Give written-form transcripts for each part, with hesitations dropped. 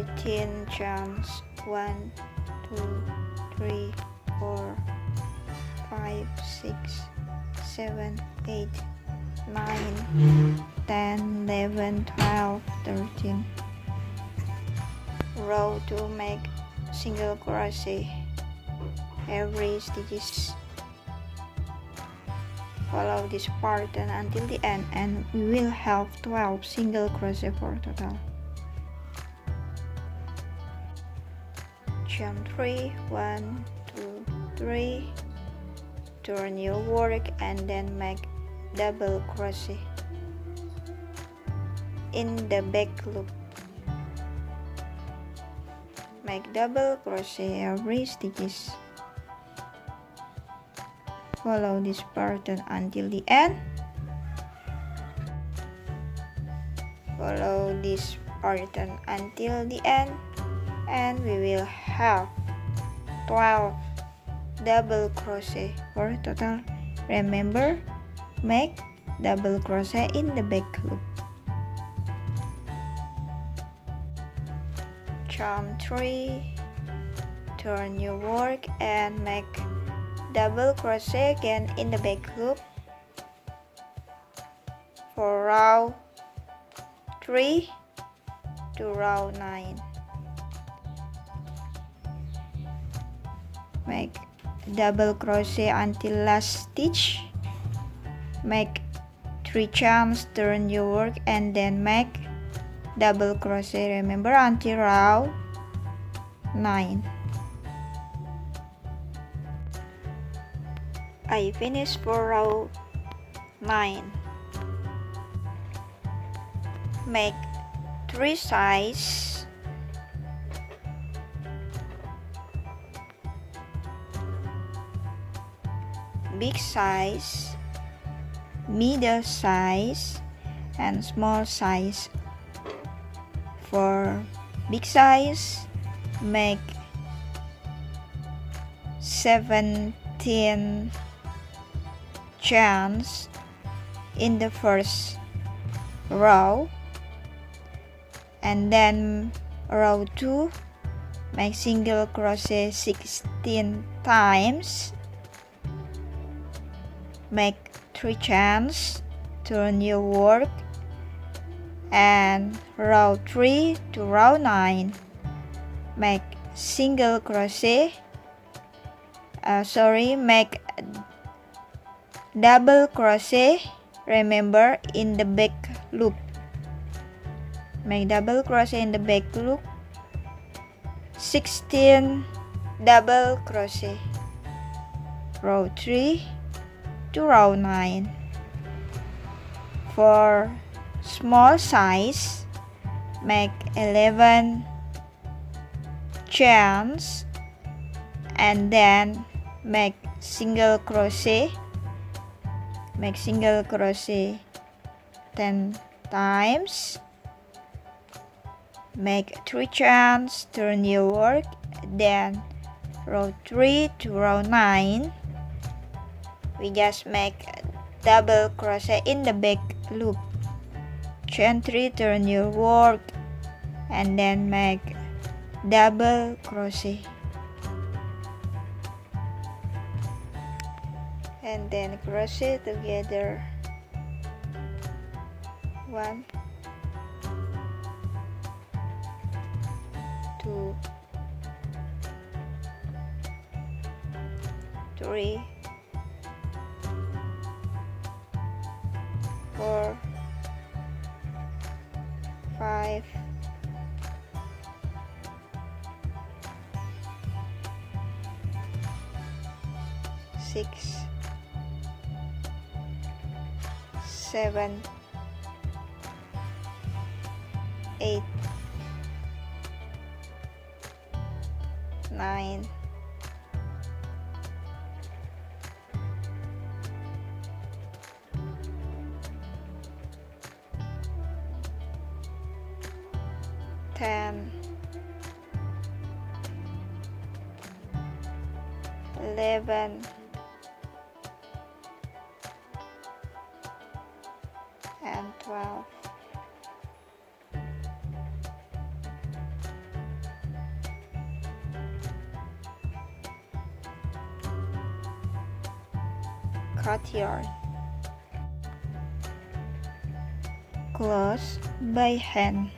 13 chains. 1 2 3 4 5 6 7 8 9 10 11 12 13. Row 2, make single crochet every stitches. Follow this pattern until the end and we will have 12 single crochet for total. Chain 3, 1 2 3, turn your work and then make double crochet in the back loop. Make double crochet every stitches. Follow this pattern until the end. Follow this pattern until the end and we will have 12 double crochet for total. Remember, make double crochet in the back loop. Chain 3, turn your work and make double crochet again in the back loop for row 3 to row 9. Make double crochet until last stitch. Make 3 chains, turn your work and then make double crochet, remember, until row 9. I finished for row 9. Make 3 sides, big size, middle size, and small size. For big size, make 17 chains in the first row, and then row 2, make single crochet 16 times. Make 3 chains, turn your work, and row 3 to row 9, make single crochet, make double crochet, remember, in the back loop. Make double crochet in the back loop, 16 double crochet, row 3 to row 9. For small size, make 11 chains and then make single crochet. Make single crochet 10 times. Make 3 chains, turn your work, then row 3 to row 9. We just make double crochet in the back loop. Chain 3, turn your work, and then make double crochet, and then crochet together 1 2 3 4 5 6 7 8 9 10 11 and 12. cut yarn. Close by hand.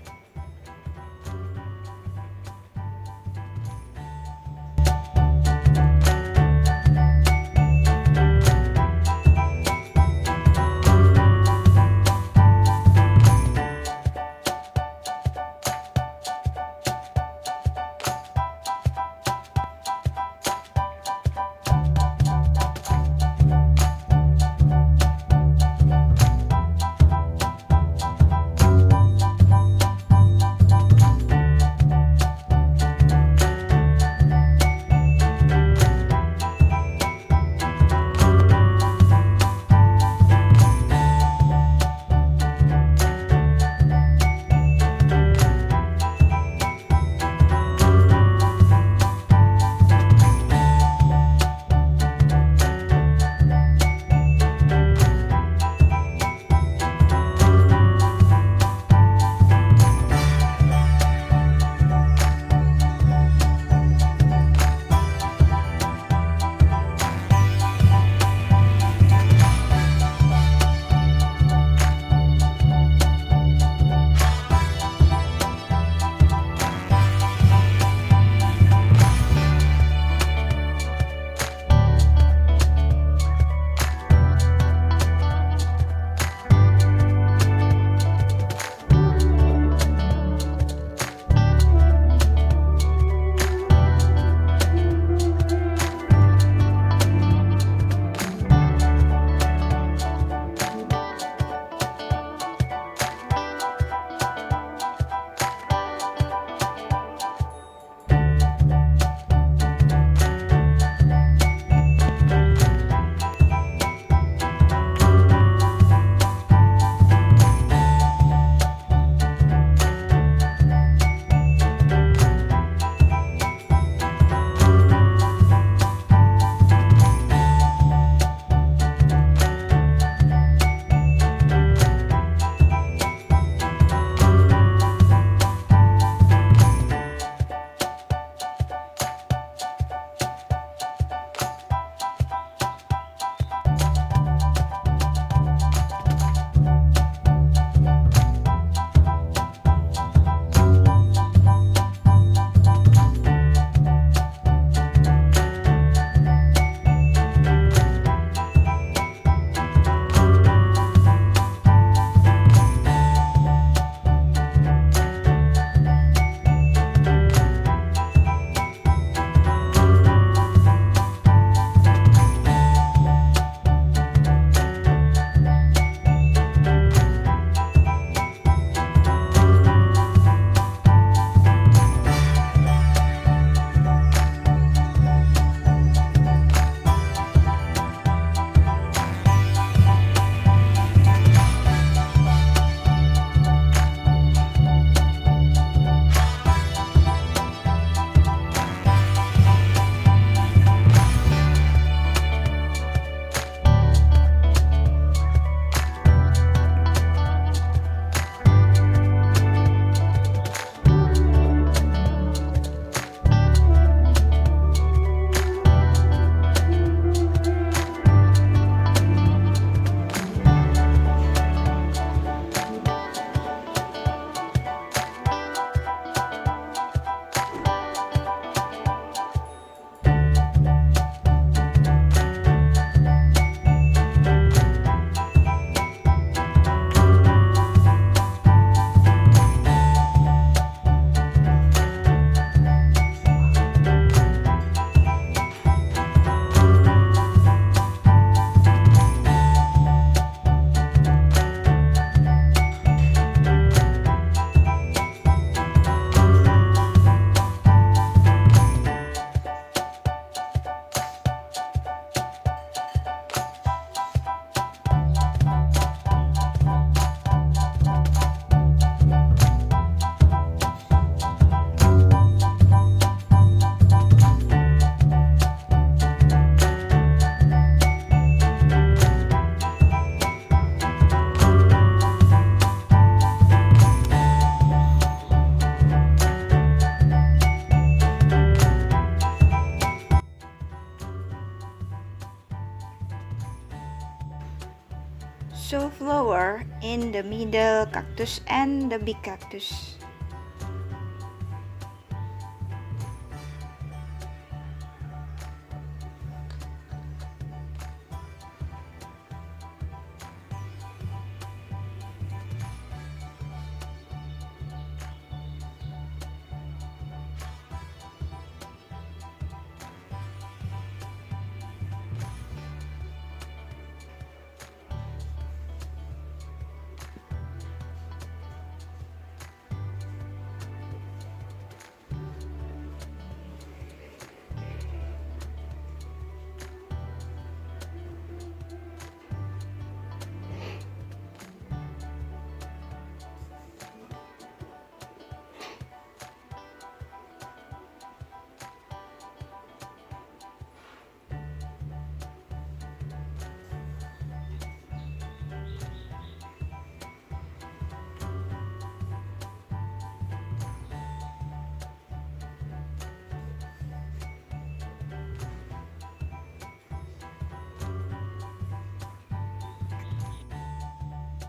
the middle cactus and the big cactus.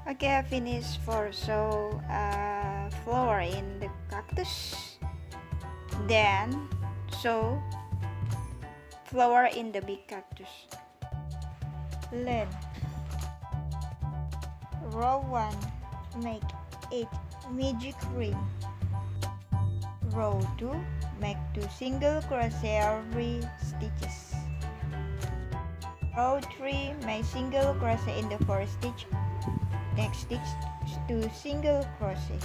Okay, I finished for flower in the cactus, then sew flower in the big cactus. Learn. Row 1, make 8 magic ring. Row 2, make 2 single crochet every stitches. Row 3, make single crochet in the first stitch. Next stitch 2 single crochet.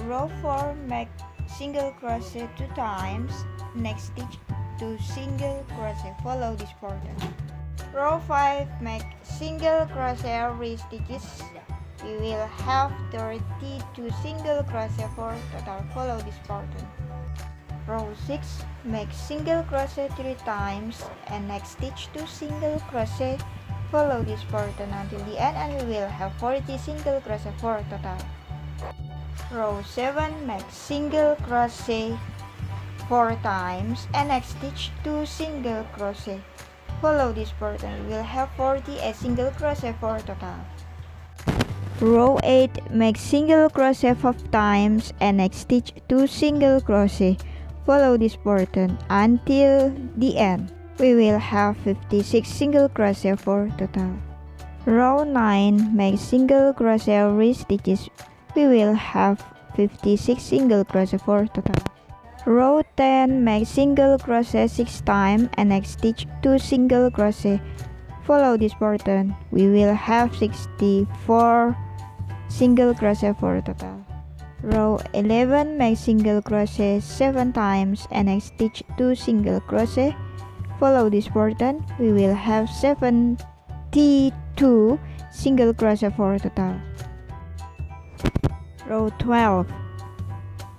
Row 4, make single crochet 2 times. Next stitch 2 single crochet. Follow this pattern. Row 5, make single crochet every stitches. We will have 32 single crochet for total. Follow this pattern. Row 6, make single crochet 3 times and next stitch 2 single crochet. Follow this pattern until the end and we will have 40 single crochet for total. Row 7, make single crochet 4 times and next stitch 2 single crochet. Follow this pattern, we will have 48 single crochet for total. Row 8, make single crochet 5 times and next stitch 2 single crochet. Follow this pattern until the end. We will have 56 single crochet for total. Row 9, make single crochet every stitches. We will have 56 single crochet for total. Row 10, make single crochet 6 times and next stitch 2 single crochet. Follow this pattern. We will have 64 single crochet for total. Row 11, make single crochet 7 times and next stitch 2 single crochet. Follow this pattern. We will have 72 single crochet for total. Row 12,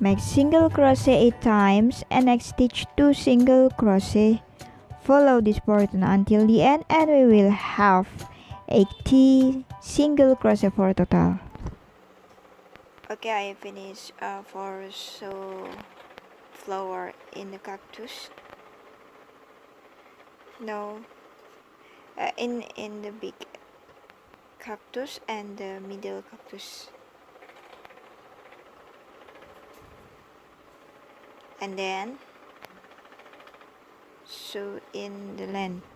make single crochet 8 times and next stitch 2 single crochet. Follow this pattern until the end and we will have 80 single crochet for total. Okay, I finished for flower in the cactus. No, in the big cactus and the middle cactus, and then sew in the length.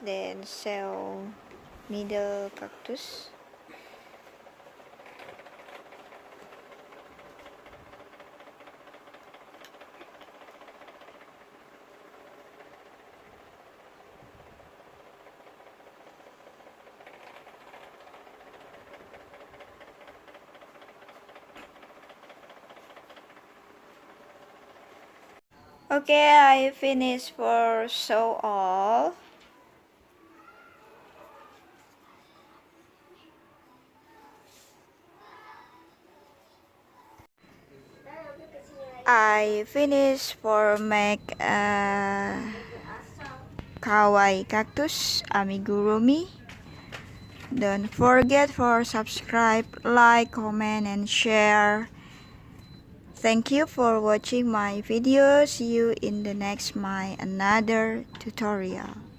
Then sew middle cactus. Okay, I finished for sew all. I finished for make kawaii cactus amigurumi. Don't forget for subscribe, like, comment, and share. Thank you for watching my video. See you in the next another tutorial.